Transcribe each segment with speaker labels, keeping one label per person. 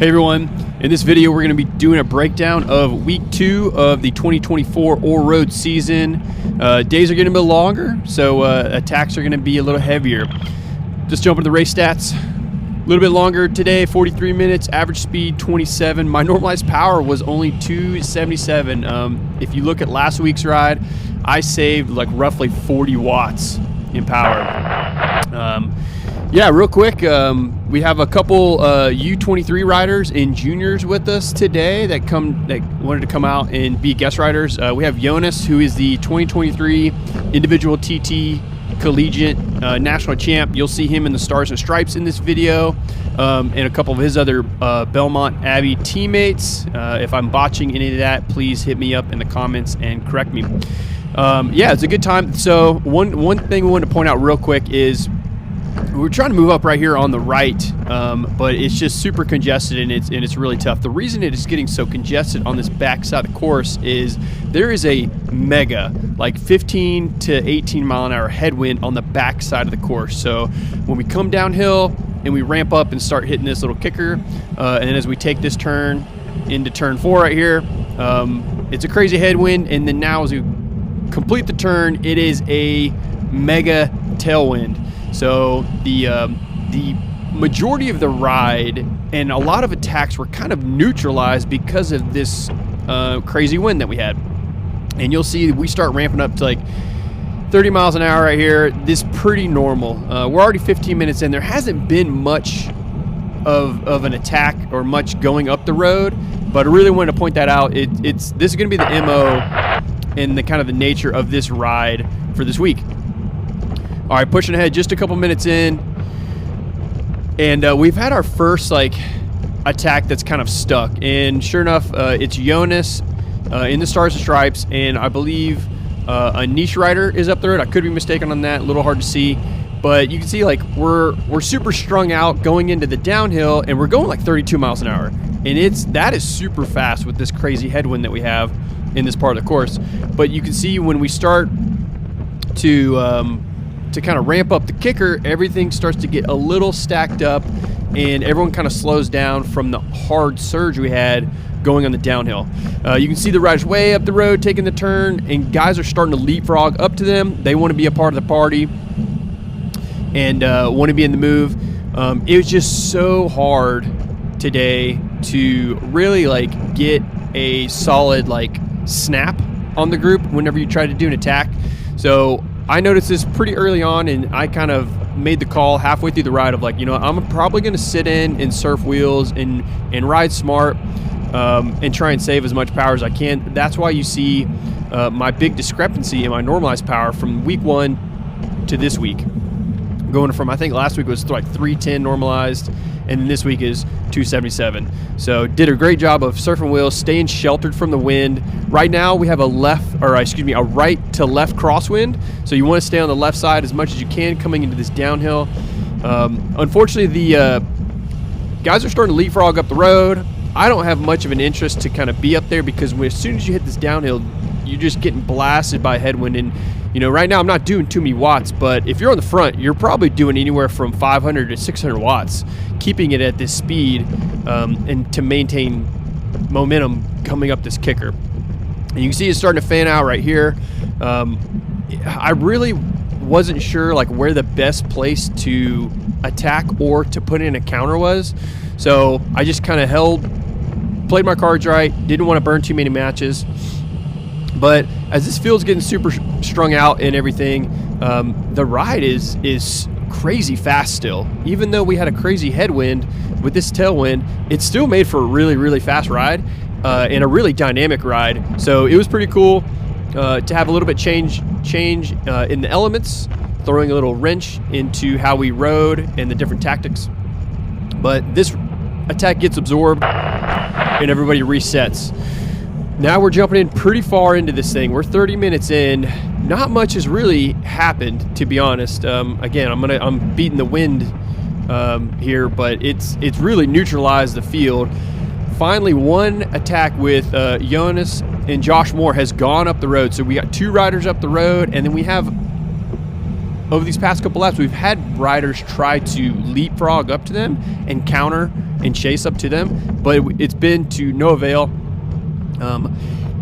Speaker 1: Hey everyone, in this video we're going to be doing a breakdown of week 2 of the 2024 Ore Road season. Days are getting a bit longer, so attacks are going to be a little heavier. Just jump into the race stats. A little bit longer today, 43 minutes, average speed 27. My normalized power was only 277. If you look at last week's ride, I saved like roughly 40 watts in power. Yeah, real quick, we have a couple U23 riders and juniors with us today that wanted to come out and be guest riders. We have Jonas, who is the 2023 individual TT collegiate national champ. You'll see him in the Stars and Stripes in this video, and a couple of his other Belmont Abbey teammates. If I'm botching any of that, please hit me up in the comments and correct me. Yeah, it's a good time. So one thing we want to point out real quick is we're trying to move up right here on the right, but it's just super congested and it's really tough. The reason it is getting so congested on this back side of the course is there is a mega, like 15 to 18 mile an hour headwind on the back side of the course. So when we come downhill and we ramp up and start hitting this little kicker, and as we take this turn into turn 4 right here, it's a crazy headwind, and then now as we complete the turn, it is a mega tailwind. So the majority of the ride and a lot of attacks were kind of neutralized because of this crazy wind that we had. And you'll see we start ramping up to like 30 miles an hour right here. This is pretty normal. We're already 15 minutes in. There hasn't been much of an attack or much going up the road, but I really wanted to point that out. This is going to be the MO and the kind of the nature of this ride for this week. All right, pushing ahead, just a couple minutes in, and we've had our first like attack that's kind of stuck. And sure enough, it's Jonas in the Stars and Stripes, and I believe a niche rider is up the road. I could be mistaken on that, a little hard to see, but you can see like we're super strung out going into the downhill, and we're going like 32 miles an hour, and that is super fast with this crazy headwind that we have in this part of the course. But you can see when we start to kind of ramp up the kicker, everything starts to get a little stacked up, and everyone kind of slows down from the hard surge we had going on the downhill. You can see the riders way up the road taking the turn, and guys are starting to leapfrog up to them. They want to be a part of the party and want to be in the move. It was just so hard today to really like get a solid like snap on the group whenever you try to do an attack. So I noticed this pretty early on, and I kind of made the call halfway through the ride of like, you know, I'm probably going to sit in and surf wheels and ride smart and try and save as much power as I can. That's why you see my big discrepancy in my normalized power from week 1 to this week. Going from, I think last week was like 310 normalized, and this week is 277. So did a great job of surfing wheels, staying sheltered from the wind. Right now we have a right to left crosswind. So you want to stay on the left side as much as you can coming into this downhill. Unfortunately, the guys are starting to leapfrog up the road. I don't have much of an interest to kind of be up there because as soon as you hit this downhill, you're just getting blasted by headwind. And you know, right now I'm not doing too many watts, but if you're on the front, you're probably doing anywhere from 500 to 600 watts, keeping it at this speed and to maintain momentum coming up this kicker. And you can see it's starting to fan out right here. I really wasn't sure like where the best place to attack or to put in a counter was. So I just kind of played my cards right, didn't want to burn too many matches. But as this field's getting super strung out and everything, the ride is crazy fast still. Even though we had a crazy headwind with this tailwind, it still made for a really, really fast ride and a really dynamic ride. So it was pretty cool to have a little bit change in the elements, throwing a little wrench into how we rode and the different tactics. But this attack gets absorbed and everybody resets. Now we're jumping in pretty far into this thing. We're 30 minutes in. Not much has really happened, to be honest. Again, I'm beating the wind here, but it's really neutralized the field. Finally, one attack with Jonas and Josh Moore has gone up the road. So we got 2 riders up the road, and then we have, over these past couple laps, we've had riders try to leapfrog up to them and counter and chase up to them, but it's been to no avail.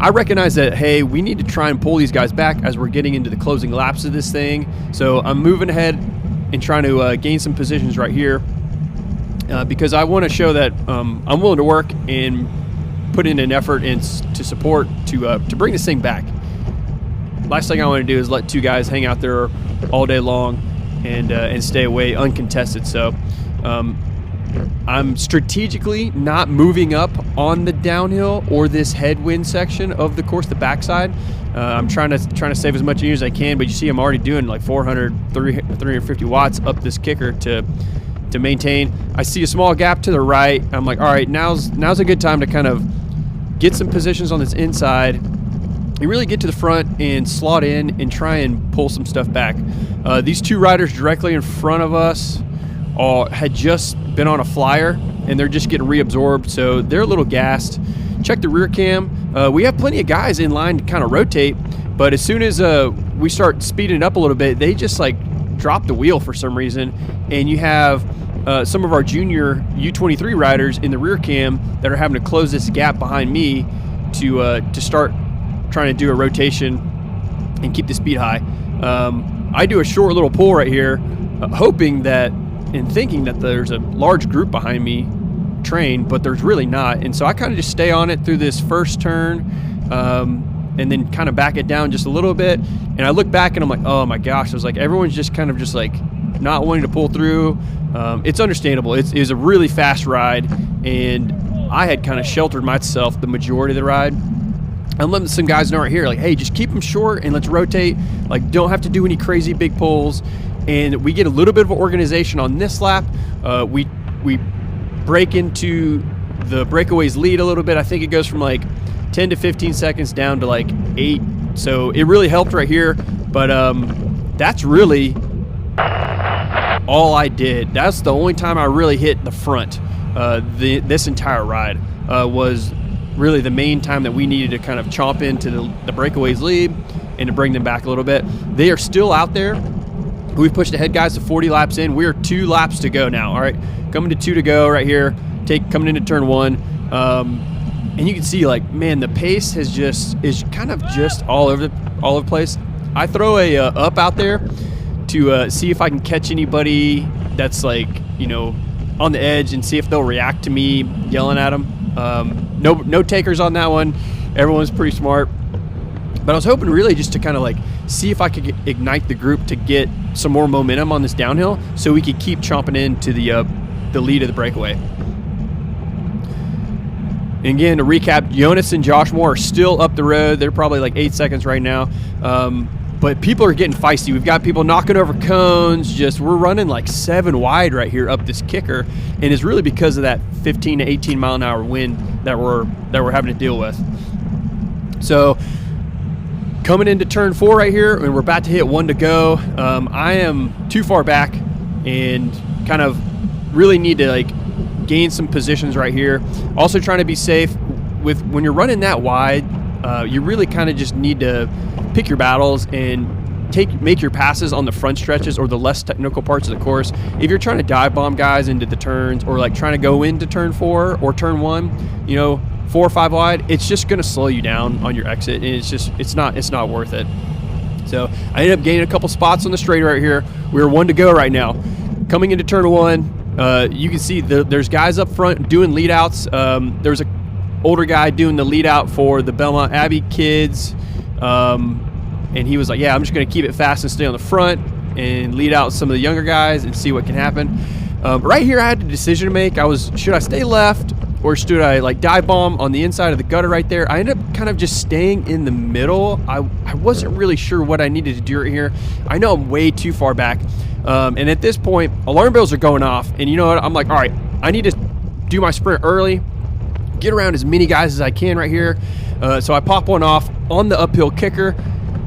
Speaker 1: I recognize that, hey, we need to try and pull these guys back as we're getting into the closing laps of this thing. So I'm moving ahead and trying to gain some positions right here because I want to show that I'm willing to work and put in an effort and to support to bring this thing back. Last thing I want to do is let two guys hang out there all day long and stay away uncontested. So I'm strategically not moving up on the downhill or this headwind section of the course, the backside. I'm trying to save as much energy as I can, but you see I'm already doing like 350 watts up this kicker to maintain. I see a small gap to the right. I'm like, all right, now's a good time to kind of get some positions on this inside. You really get to the front and slot in and try and pull some stuff back. These two riders directly in front of us had just been on a flyer and they're just getting reabsorbed, so they're a little gassed. Check the rear cam. We have plenty of guys in line to kind of rotate, but as soon as we start speeding it up a little bit, they just like drop the wheel for some reason, and you have some of our junior U23 riders in the rear cam that are having to close this gap behind me to start trying to do a rotation and keep the speed high. I do a short little pull right here, hoping that and thinking that there's a large group behind me train, but there's really not. And so I kind of just stay on it through this first turn and then kind of back it down just a little bit. And I look back and I'm like, oh my gosh, I was like, everyone's just kind of just like not wanting to pull through. It's understandable. It was a really fast ride, and I had kind of sheltered myself the majority of the ride. I'm letting some guys know right here, like, hey, just keep them short and let's rotate. Like, don't have to do any crazy big pulls. And we get a little bit of organization on this lap. We break into the breakaway's lead a little bit. I think it goes from like 10 to 15 seconds down to like 8. So it really helped right here. But that's really all I did. That's the only time I really hit the front. This entire ride was really the main time that we needed to kind of chomp into the breakaway's lead and to bring them back a little bit. They are still out there. We've pushed ahead, guys, to 40 laps in. We're 2 laps to go now. All right, coming to 2 to go right here. Coming into turn 1, and you can see, like, man, the pace is kind of just all over the place. I throw a up out there to see if I can catch anybody that's like, you know, on the edge and see if they'll react to me yelling at them. No takers on that one. Everyone's pretty smart. But I was hoping really just to kind of like see if I could ignite the group to get some more momentum on this downhill so we could keep chomping into the lead of the breakaway. And again, to recap, Jonas and Josh Moore are still up the road. They're probably like 8 seconds right now. But people are getting feisty. We've got people knocking over cones. We're running like 7 wide right here up this kicker, and it's really because of that 15 to 18 mile an hour wind that we're having to deal with. So coming into turn 4 right here, and we're about to hit 1 to go. I am too far back and kind of really need to like gain some positions right here. Also trying to be safe with when you're running that wide. You really kind of just need to pick your battles and make your passes on the front stretches or the less technical parts of the course. If you're trying to dive bomb guys into the turns or like trying to go into turn 4 or turn 1, you know, 4 or 5 wide, it's just going to slow you down on your exit, and it's not worth it. So I ended up gaining a couple spots on the straight right here. We're 1 to go right now. Coming into turn 1, you can see there's guys up front doing lead outs. There's a older guy doing the lead out for the Belmont Abbey kids, and he was like, yeah, I'm just going to keep it fast and stay on the front and lead out some of the younger guys and see what can happen. Right here I had a decision to make. Should I stay left or should I like dive bomb on the inside of the gutter right there? I ended up kind of just staying in the middle. I wasn't really sure what I needed to do right here. I know I'm way too far back, and at this point alarm bells are going off, and you know what, I'm like, all right, I need to do my sprint early, get around as many guys as I can right here. So I pop one off on the uphill kicker,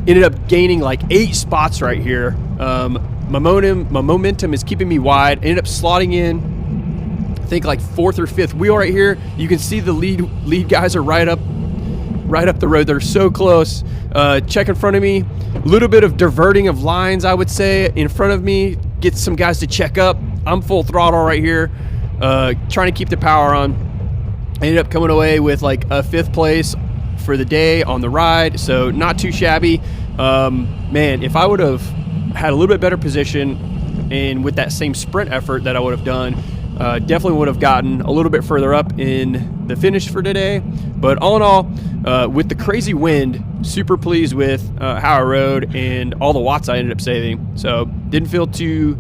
Speaker 1: ended up gaining like 8 spots right here. My momentum is keeping me wide. Ended up slotting in, I think like 4th or 5th wheel right here. You can see the lead guys are right up the road. They're so close. Check in front of me. A little bit of diverting of lines, I would say, in front of me. Get some guys to check up. I'm full throttle right here. trying to keep the power on. I ended up coming away with like a 5th place for the day on the ride, so not too shabby. Man, if I would have had a little bit better position and with that same sprint effort that I would have done, definitely would have gotten a little bit further up in the finish for today. But all in all, with the crazy wind, super pleased with how I rode and all the watts I ended up saving. So didn't feel too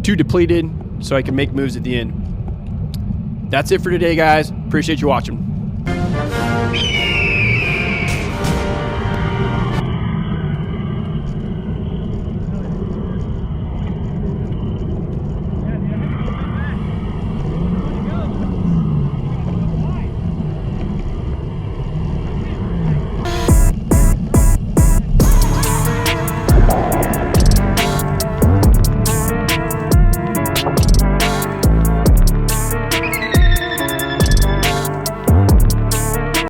Speaker 1: depleted, so I can make moves at the end. That's it for today, guys. Appreciate you watching.